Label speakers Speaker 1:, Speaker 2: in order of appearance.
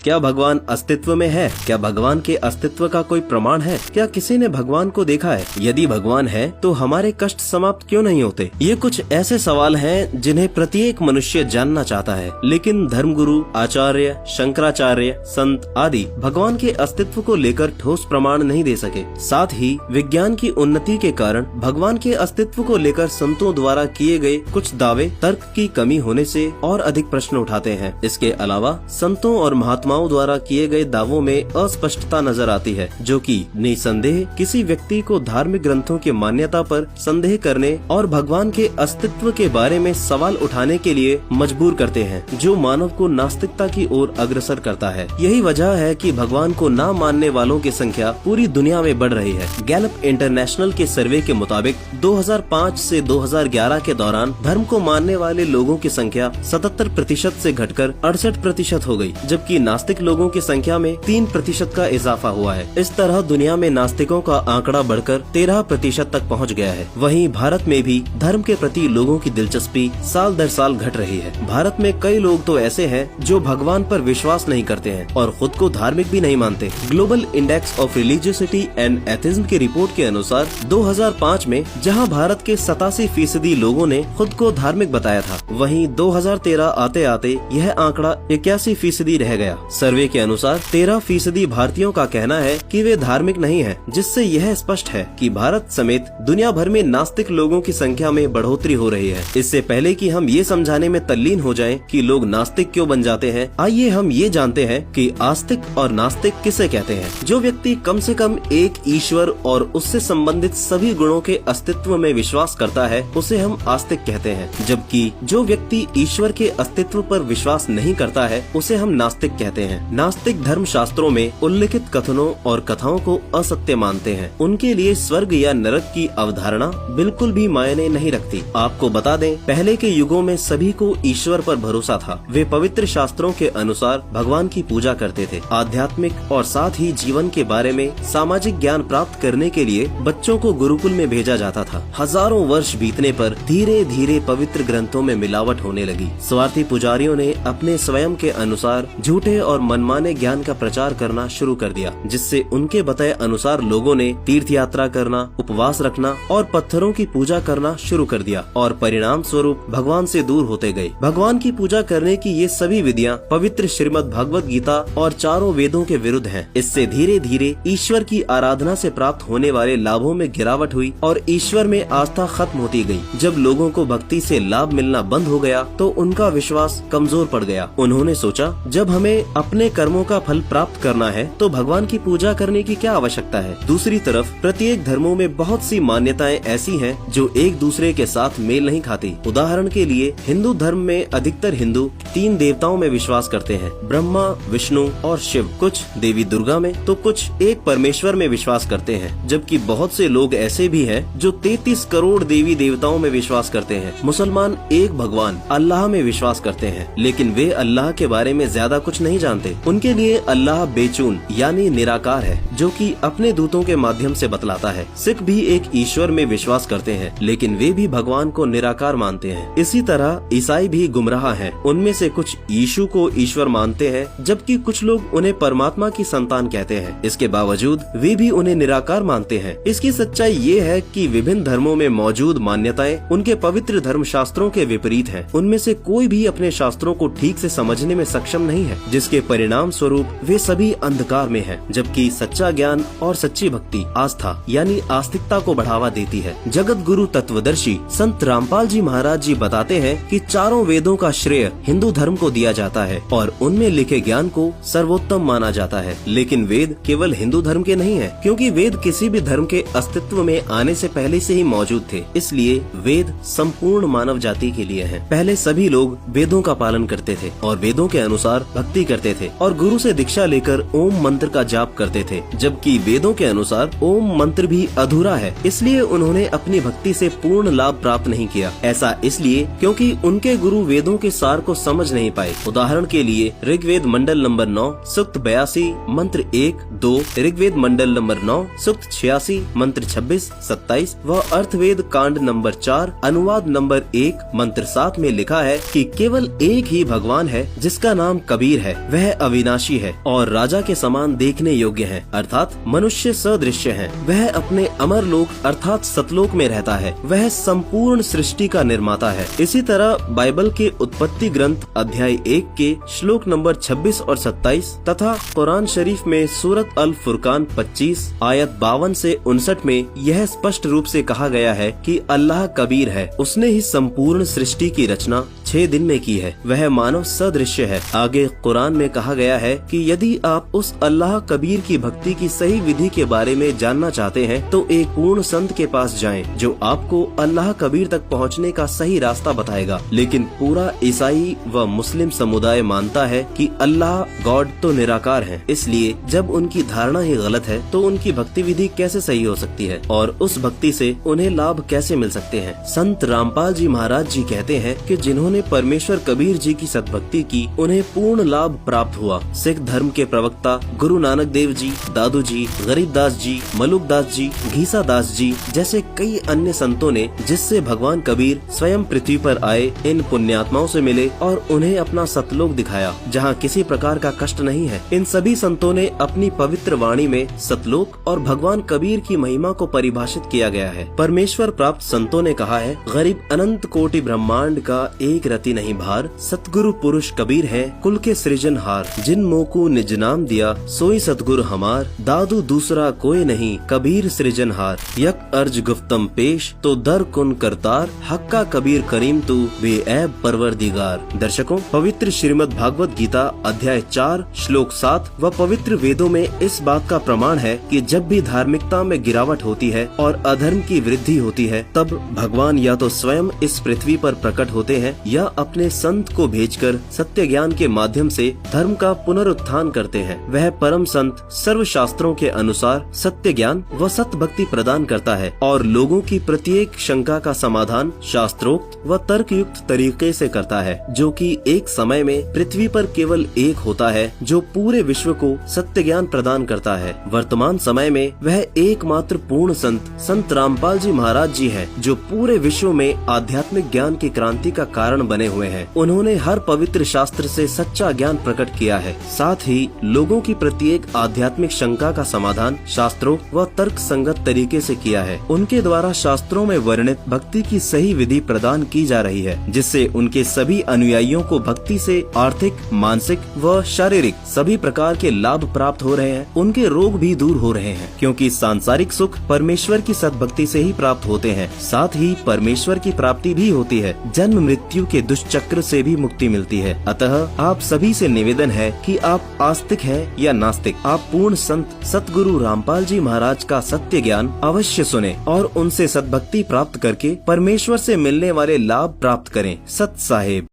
Speaker 1: क्या भगवान अस्तित्व में है? क्या भगवान के अस्तित्व का कोई प्रमाण है? क्या किसी ने भगवान को देखा है? यदि भगवान है तो हमारे कष्ट समाप्त क्यों नहीं होते? ये कुछ ऐसे सवाल हैं जिन्हें प्रत्येक मनुष्य जानना चाहता है, लेकिन धर्मगुरु, आचार्य, शंकराचार्य, संत आदि भगवान के अस्तित्व को लेकर ठोस प्रमाण नहीं दे सके। साथ ही विज्ञान की उन्नति के कारण भगवान के अस्तित्व को लेकर संतों द्वारा किए गए कुछ दावे तर्क की कमी होने से और अधिक प्रश्न उठाते हैं। इसके अलावा संतों और महात्माओं द्वारा किए गए दावों में अस्पष्टता नजर आती है, जो कि निसंदेह किसी व्यक्ति को धार्मिक ग्रंथों की मान्यता पर संदेह करने और भगवान के अस्तित्व के बारे में सवाल उठाने के लिए मजबूर करते हैं, जो मानव को नास्तिकता की ओर अग्रसर करता है। यही वजह है कि भगवान को न मानने वालों की संख्या पूरी दुनिया में बढ़ रही है। गैलप इंटरनेशनल के सर्वे के मुताबिक 2005 से 2011 के दौरान धर्म को मानने वाले लोगों की संख्या 77% से घटकर 68% हो गई, जबकि नास्तिक लोगों की संख्या में 3% का इजाफा हुआ है। इस तरह दुनिया में नास्तिकों का आंकड़ा बढ़कर 13% तक पहुंच गया है। वहीं भारत में भी धर्म के प्रति लोगों की दिलचस्पी साल दर साल घट रही है। भारत में कई लोग तो ऐसे हैं जो भगवान पर विश्वास नहीं करते हैं और खुद को धार्मिक भी नहीं मानते। Global index of religiosity and atheism की रिपोर्ट के अनुसार 2005 में जहां भारत के 87% लोगों ने खुद को धार्मिक बताया था, वहीं 2013 आते आते यह आंकड़ा 81% रह गया। सर्वे के अनुसार 13% भारतीयों का कहना है कि वे धार्मिक नहीं हैं, जिससे यह स्पष्ट है कि भारत समेत दुनिया भर में नास्तिक लोगों की संख्या में बढ़ोतरी हो रही है। इससे पहले कि हम ये समझाने में तल्लीन हो जाएं कि लोग नास्तिक क्यों बन जाते हैं, आइए हम ये जानते हैं कि आस्तिक और नास्तिक किसे कहते हैं। जो व्यक्ति कम से कम एक ईश्वर और उससे संबंधित सभी गुणों के अस्तित्व में विश्वास करता है, उसे हम आस्तिक कहते हैं, जबकि जो व्यक्ति ईश्वर के अस्तित्व पर विश्वास नहीं करता है, उसे हम नास्तिक कहते हैं। नास्तिक धर्म शास्त्रों में उल्लिखित कथनों और कथाओं को असत्य मानते हैं। उनके लिए स्वर्ग या नरक की अवधारणा बिल्कुल भी मायने नहीं रखती। आपको बता दें, पहले के युगों में सभी को ईश्वर पर भरोसा था। वे पवित्र शास्त्रों के अनुसार भगवान की पूजा करते थे। आध्यात्मिक और साथ ही जीवन के बारे में सामाजिक ज्ञान प्राप्त करने के लिए बच्चों को गुरुकुल में भेजा जाता था। हजारों वर्ष बीतने पर धीरे धीरे पवित्र ग्रंथों में मिलावट होने लगी। स्वार्थी पुजारियों ने अपने स्वयं के अनुसार झूठे और मनमाने ज्ञान का प्रचार करना शुरू कर दिया, जिससे उनके बताए अनुसार लोगों ने तीर्थ यात्रा करना, उपवास रखना और पत्थरों की पूजा करना शुरू कर दिया और परिणाम स्वरूप भगवान से दूर होते गए। भगवान की पूजा करने की ये सभी विधियां पवित्र श्रीमद् भगवद गीता और चारों वेदों के विरुद्ध हैं। इससे धीरे धीरे ईश्वर की आराधना से प्राप्त होने वाले लाभों में गिरावट हुई और ईश्वर में आस्था खत्म होती गई। जब लोगों को भक्ति से लाभ मिलना बंद हो गया तो उनका विश्वास कमजोर पड़ गया। उन्होंने सोचा, जब हमें अपने कर्मों का फल प्राप्त करना है तो भगवान की पूजा करने की क्या आवश्यकता है। दूसरी तरफ प्रत्येक धर्मों में बहुत सी मान्यताएं ऐसी हैं जो एक दूसरे के साथ मेल नहीं खाती। उदाहरण के लिए हिंदू धर्म में अधिकतर हिंदू 3 देवताओं में विश्वास करते हैं, ब्रह्मा, विष्णु और शिव। कुछ देवी दुर्गा में तो कुछ एक परमेश्वर में विश्वास करते हैं, जबकि बहुत से लोग ऐसे भी हैं जो 33 करोड़ देवी देवताओं में विश्वास करते हैं। मुसलमान एक भगवान अल्लाह में विश्वास करते हैं, लेकिन वे अल्लाह के बारे में ज्यादा कुछ नहीं जानते। उनके लिए अल्लाह बेचून यानी निराकार है, जो कि अपने दूतों के माध्यम से बतलाता है। सिख भी एक ईश्वर में विश्वास करते हैं, लेकिन वे भी भगवान को निराकार मानते हैं। इसी तरह ईसाई भी गुमराह हैं। उनमें से कुछ यीशु को ईश्वर मानते हैं, जबकि कुछ लोग उन्हें परमात्मा की संतान कहते हैं। इसके बावजूद वे भी उन्हें निराकार मानते हैं। इसकी सच्चाई ये है कि विभिन्न धर्मों में मौजूद मान्यताएं उनके पवित्र धर्म शास्त्रों के विपरीत हैं। उनमें से कोई भी अपने शास्त्रों को ठीक से समझने में सक्षम नहीं है, जिसके परिणाम स्वरूप वे सभी अंधकार में हैं। जबकि सच्चा ज्ञान और सच्ची भक्ति आस्था यानी आस्तिकता को बढ़ावा देती है। जगत गुरु तत्वदर्शी संत रामपाल जी महाराज जी बताते हैं कि चारों वेदों का श्रेय हिंदू धर्म को दिया जाता है और उनमें लिखे ज्ञान को सर्वोत्तम माना जाता है। लेकिन वेद केवल हिंदू धर्म के नहीं है, क्योंकि वेद किसी भी धर्म के अस्तित्व में आने से पहले से ही मौजूद थे। इसलिए वेद संपूर्ण मानव जाति के लिए है। पहले सभी लोग वेदों का पालन करते थे और वेदों के अनुसार भक्ति करते थे और गुरु से दीक्षा लेकर ओम मंत्र का जाप करते थे, जबकि वेदों के अनुसार ओम मंत्र भी अधूरा है। इसलिए उन्होंने अपनी भक्ति से पूर्ण लाभ प्राप्त नहीं किया। ऐसा इसलिए क्योंकि उनके गुरु वेदों के सार को समझ नहीं पाए। उदाहरण के लिए ऋग्वेद मंडल नंबर 9 सूक्त 82 मंत्र 1, 2, ऋग्वेद मंडल नंबर 9 सूक्त 86 मंत्र 26, 27 व अर्थवेद कांड नंबर 4 अनुवाद नंबर 1 मंत्र 7 में लिखा है कि केवल एक ही भगवान है जिसका नाम कबीर है। वह अविनाशी है और राजा के समान देखने योग्य है, अर्थात मनुष्य सदृश्य है। वह अपने अमर लोक अर्थात सतलोक में रहता है। वह संपूर्ण सृष्टि का निर्माता है। इसी तरह बाइबल के उत्पत्ति ग्रंथ अध्याय 1 के श्लोक नंबर 26 और 27 तथा कुरान शरीफ में सूरत अल फुरकान 25 आयत 52 से 59 में यह स्पष्ट रूप से कहा गया है कि अल्लाह कबीर है। उसने ही संपूर्ण सृष्टि की रचना 6 दिन में की है। वह मानव सदृश्य है। आगे कुरान में कहा गया है कि यदि आप उस अल्लाह कबीर की भक्ति की सही विधि के बारे में जानना चाहते हैं तो एक पूर्ण संत के पास जाएं, जो आपको अल्लाह कबीर तक पहुंचने का सही रास्ता बताएगा। लेकिन पूरा ईसाई व मुस्लिम समुदाय मानता है कि अल्लाह गॉड तो निराकार है, इसलिए जब उनकी धारणा ही गलत है तो उनकी भक्ति विधि कैसे सही हो सकती है और उस भक्ति से उन्हें लाभ कैसे मिल सकते हैं। संत रामपाल जी महाराज जी कहते हैं कि जिन्होंने परमेश्वर कबीर जी की सद्भक्ति की, उन्हें पूर्ण लाभ प्राप्त हुआ। सिख धर्म के प्रवक्ता गुरु नानक देव जी, दादू जी, गरीब दास जी, मलुक दास जी, घीसा दास जी जैसे कई अन्य संतों ने, जिससे भगवान कबीर स्वयं पृथ्वी पर आए, इन पुण्यात्माओं से मिले और उन्हें अपना सतलोक दिखाया, जहाँ किसी प्रकार का कष्ट नहीं है। इन सभी संतों ने अपनी पवित्र वाणी में सतलोक और भगवान कबीर की महिमा को परिभाषित किया गया है। परमेश्वर प्राप्त संतों ने कहा है, गरीब अनंत कोटि ब्रह्मांड का एक रति नहीं भार, सतगुरु पुरुष कबीर है कुल के सृजनहार। जिन मोको निज नाम दिया सोई सतगुरु हमार, दादू दूसरा कोई नहीं कबीर सृजनहार। यक अर्ज गुफ्तम पेश तो दर कुन करतार, हक्का कबीर करीम तू बेऐब परवरदिगार। दर्शकों, पवित्र श्रीमद् भागवत गीता अध्याय 4 श्लोक 7 व पवित्र वेदों में इस बात का प्रमाण है कि जब भी धार्मिकता में गिरावट होती है और अधर्म की वृद्धि होती है, तब भगवान या तो स्वयं इस पृथ्वी पर प्रकट होते हैं या अपने संत को भेजकर सत्य ज्ञान के माध्यम से धर्म का पुनरुत्थान करते हैं। वह परम संत सर्व शास्त्रों के अनुसार सत्य ज्ञान व सत्य भक्ति प्रदान करता है और लोगों की प्रत्येक शंका का समाधान शास्त्रोक्त व तर्क युक्त तरीके से करता है, जो कि एक समय में पृथ्वी पर केवल एक होता है जो पूरे विश्व को सत्य ज्ञान प्रदान करता है। वर्तमान समय में वह एकमात्र पूर्ण संत रामपाल जी महाराज जी हैं, जो पूरे विश्व में आध्यात्मिक ज्ञान की क्रांति का कारण बने हुए हैं। उन्होंने हर पवित्र शास्त्र से सच्चा ज्ञान प्रकट किया है, साथ ही लोगों की प्रत्येक आध्यात्मिक शंका का समाधान शास्त्रों व तर्क संगत तरीके से किया है। उनके द्वारा शास्त्रों में वर्णित भक्ति की सही विधि प्रदान की जा रही है, जिससे उनके सभी अनुयायियों को भक्ति से आर्थिक, मानसिक व शारीरिक सभी प्रकार के लाभ प्राप्त हो रहे हैं। उनके रोग भी दूर हो रहे हैं, क्योंकि सांसारिक सुख परमेश्वर की सद्भक्ति से ही प्राप्त होते हैं। साथ ही परमेश्वर की प्राप्ति भी होती है। जन्म मृत्यु के दुष्चक्र से भी मुक्ति मिलती है। अतः आप सभी से निवेदन है कि आप आस्तिक हैं या नास्तिक, आप पूर्ण संत सतगुरु रामपाल जी महाराज का सत्य ज्ञान अवश्य सुने और उनसे सद्भक्ति प्राप्त करके परमेश्वर से मिलने वाले लाभ प्राप्त करें। सत साहेब।